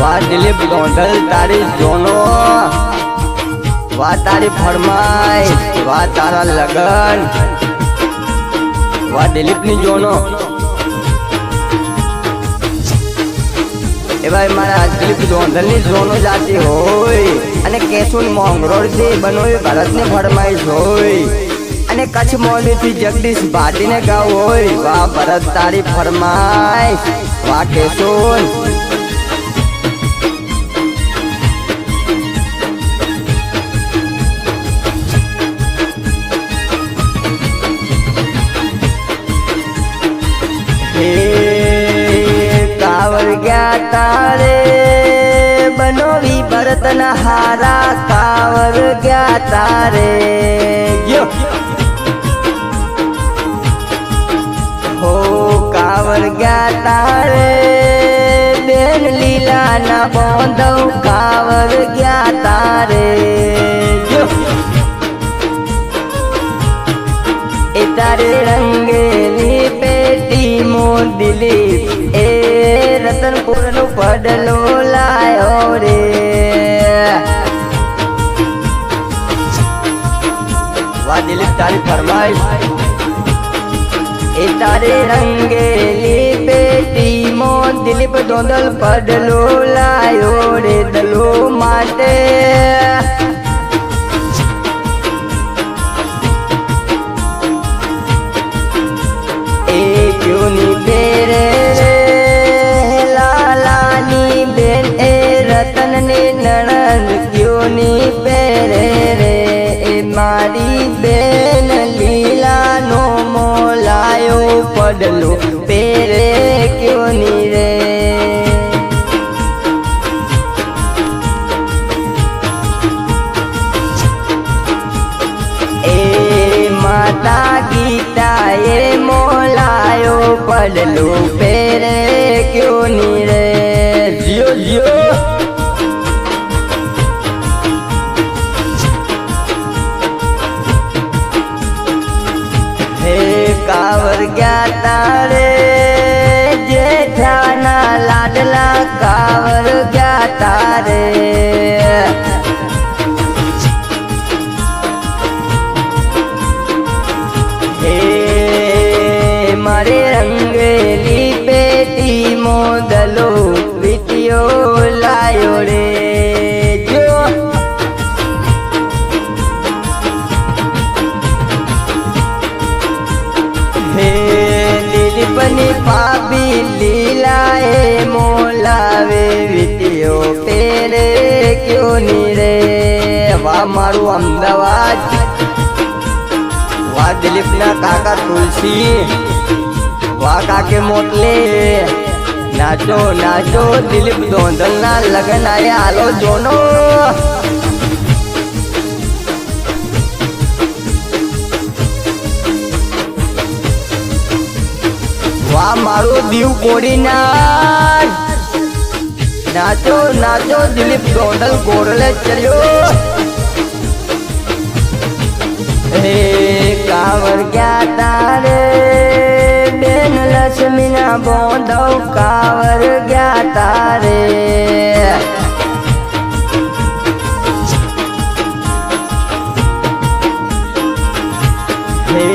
वाह दिलीप गोंधल तारी जोनो, वाह तारी फरमाई, वाह तारा लगन, वाह दिलीप नी जोनो। ए भाई मारा दिलीप गोंधल नी जोनो जाती होय अने केसुन मोंगरोळ थी बनोई भरत ने फरमाईश होय अने कच्छ मोंडी थी जगदीश भाटी ने गाव होय। वाह भरत तारी फरमाईश, वाह केसुन। कावर गया तारे बनोवी भरत नहारा, कावर गया तारे यो हो कावर गया तारे बेन लीला ना बोंदो, कावर गया तारे यो ए तारे रंगेली पेटी मो दिलीप ए रतनपुर नु पडलो लायो रे। वाह दिलीप तारी फरमाइश, ए तारे रंगेली पेटी मो दिलीप दोंदल पडलो लायो रे दलो माटे। क्यों नी पेरे लालानी बेन ए रतन ने नणंद, क्यों नी पेरे रे ए मारी बेन लीला नो मोलायो पडलो पेरे क्यों नी रे। ए माता गीता ए मोलायो पडलो पेरे क्यों नी रे। जियो जियो हे कावर गया तारे जेठाना लाडला, कावर गया तारे मारे रंगेली पेटी मोदलो विटियो लायो रे जो। हे दिलीपनी पापी लीलाए मोलावे विटियो पेरे क्यों नी रे। वाह मारू अमदावाद, वाह दिलीप ना काका तुलसी, वाह काके मोटले नाचो नाचो दिलीप दोंदल ना लगन आए आलो जोनो। वाह मारो दीव कोड़ी नाचो नाचो दिलीप दोंदल गोरले चलो। हे कावर गया तारे बेन लक्ष्मी ना बोंदो, कावर गया तारे हे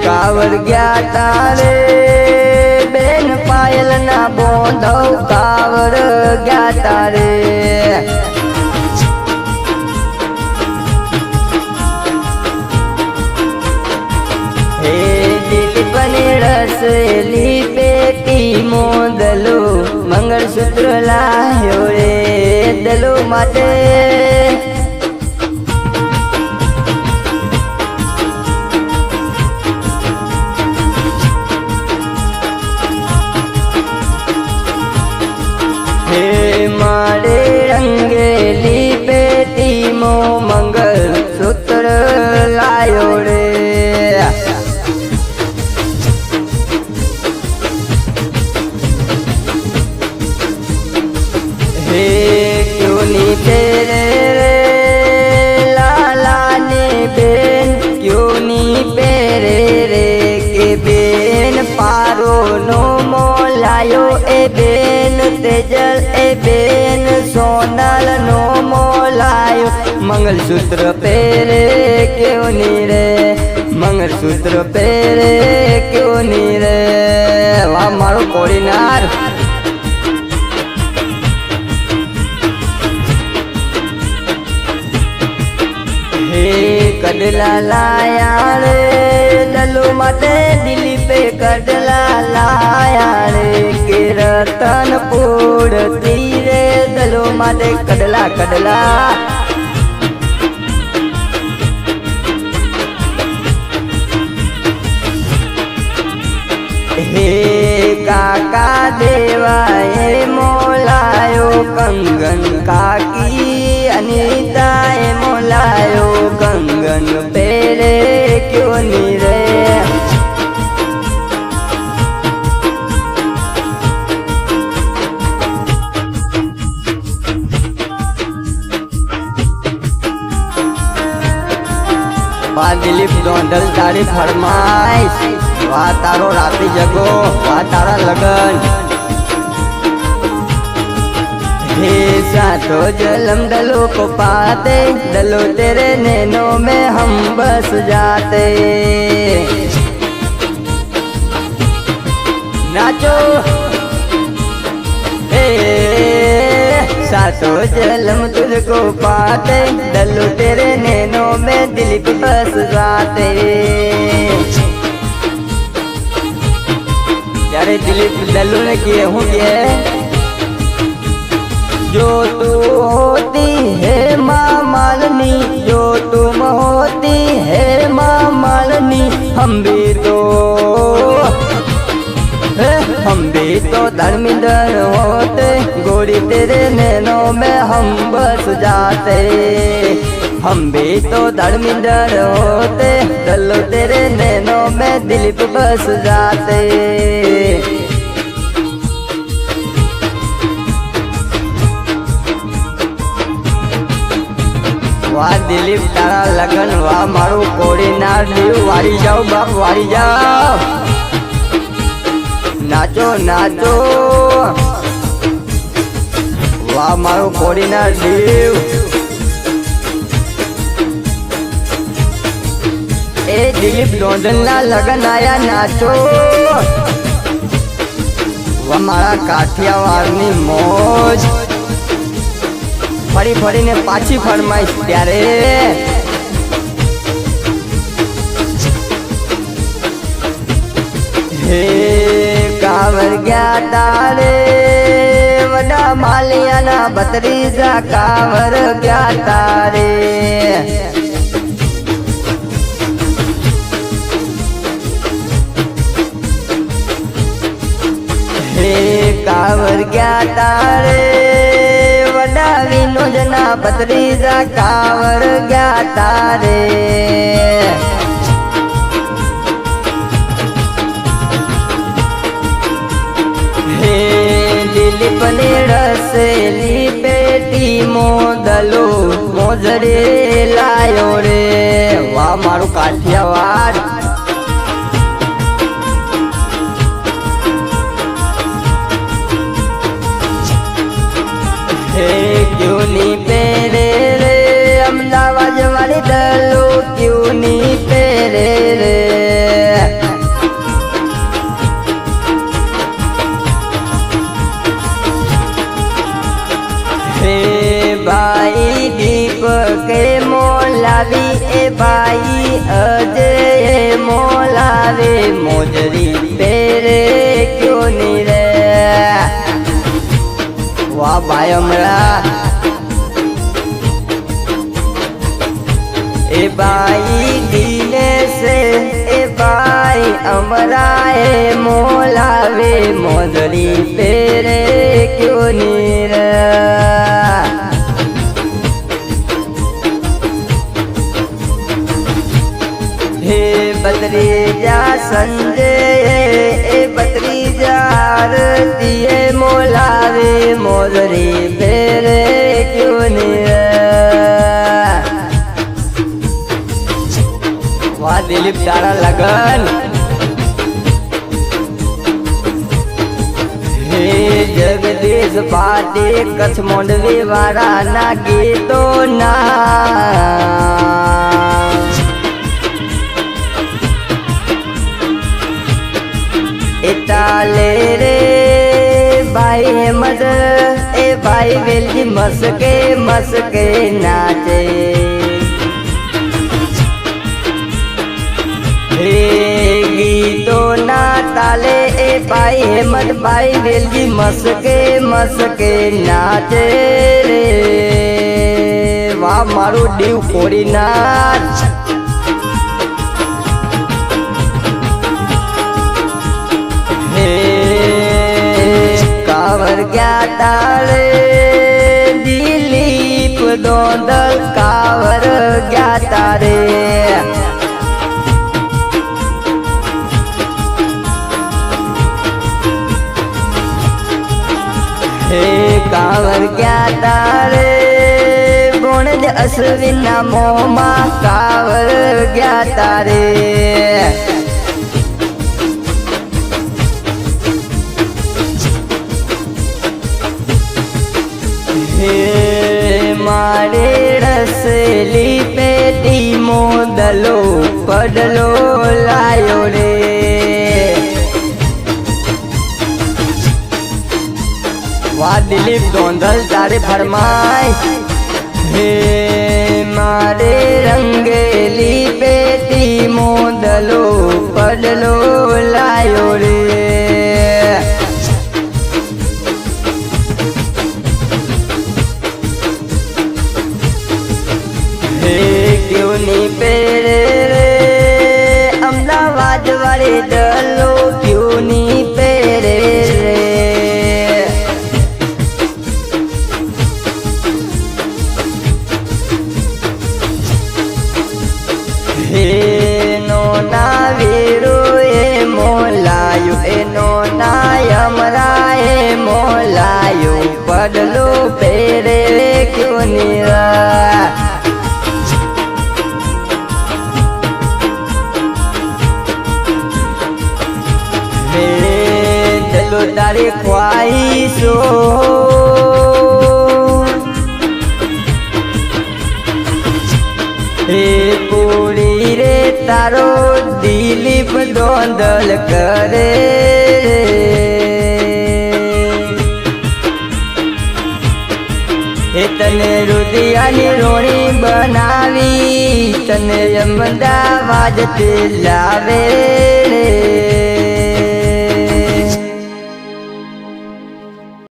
कावर गया तारे बेन पायल ना बोंदो, कावर गया तारे। रसली पेटी मोदलो मंगलसूत्र लायो रे दलो माटे। हे मारे रंगेली पेटी मो मंगलसूत्र लायो रे। हे क्यों नी तेरे सेजल ए बेन सोनल नो मोलायो मंगलसूत्र पेरे क्यों नी रे मंगलसूत्र पेरे क्यों नी रे वाह मारो कोड़ीनार हे कड़ला लाया रे डलो माते दिली पे कड़ला लाया रे के रतन पूर तीरे डलो माते कड़ला कड़ला हे काका देवा ए मोलायो कंगन काकी अनीता ए मोलायो कंगन पेरे क्यों नी रे वाह दिलीप दोंदल तारी फरमाइश वाह तारो राती जगो वाह तारा लगन हे सातो जलम डलो को पाते डलो तेरे नैनों में हम बस जाते नाचो हे सातो जलम तुझको पाते डलो तेरे नैनों में दिलीप बस जाते यारे दिलीप डल्लू ने किए होंगे जो तू होती है माँ मालनी जो तुम होती है माँ मालनी हम भी तो धर्मिंदर होते गोरी तेरे नैनों में हम बस जाते हम भी तो धर्मिंदर होते डलो तेरे नैनों में दिलीप बस जाते वाह दिलीप तारा लगन वाह मारू कोड़ी नार दीव वारी जाओ बाप वारी जाओ नाचो नाचो वाह मारू कोड़ी नार दीव ए दिलीप दोंदल ना लगन आया नाचो वाह मारा काठियावाड़नी मौज फरी फरी ने पाछी फरमाइश त्यारे हे कांवर गया तारे वडा मालियाना बतरीजा कांवर गया तारे हे कांवर गया तारे विनोजना बतरीजा कांवर गया तारे हे दिलीप ने रसेली पेटी मोदलो मोजरे लायो रे वाह मारू काठियावाड़ क्यों नी पेरे रे अमदावाद वाली डलो क्यों नी पेरे रे हे भाई दीप के मोलावी ए भाई अजय मोलावे मोजरी पेरे क्यों नी रे वाह भाई हमरा ए भाई दीने से ए भाई हमरा ए मोलावे मोजरी पेरे क्यों नीर हे बतरीजा संजय ए बतरीजा दिए मोलावे मोजरी पेरे क्यों नीर वाह दिलीप तारा लगन हे જગદીશ પાટી કચ્છ મોંડવી વાળા ના ગીતો ના ચાલે રે ભાઈ હેમદ એ ભાઈ વેલજી મસ્કે મસ્કે નાચે હે ગીતો ના તાલે એ ભાઈ હેમદ ભાઈ વેલજી મસ્કે મસ્કે નાચે રે વાહ મારું દીવ કોરી નાચ કાવર ગયા તારે દિલીપ દોંદલ કાવર ગયા તારે હે કાવર ગયા તારે ગુણજ અશ્વિન ના મોમાં કાવર ગયા તારે मारे रसली पेटी मोदलो पडलो लायो रे वाह दिलीप दोंदल तारे फरमाय हे मारे रंगेली पेटी मोदलो पडलो लायो रे क्यों पेरे रे अमदावाद वाले डलो क्यों नहीं पेरे रे हे नोना वीरो ए मोलायु ए नोना यमरा ए मोलायु पडलो पेरे रे क्यों नहीं तारे ख्वाहिशो हे पूरी रे तारो दिलीप दोंदल करे हे तने रुदियानी रोणी बनावी तने अमदावाद ते लावे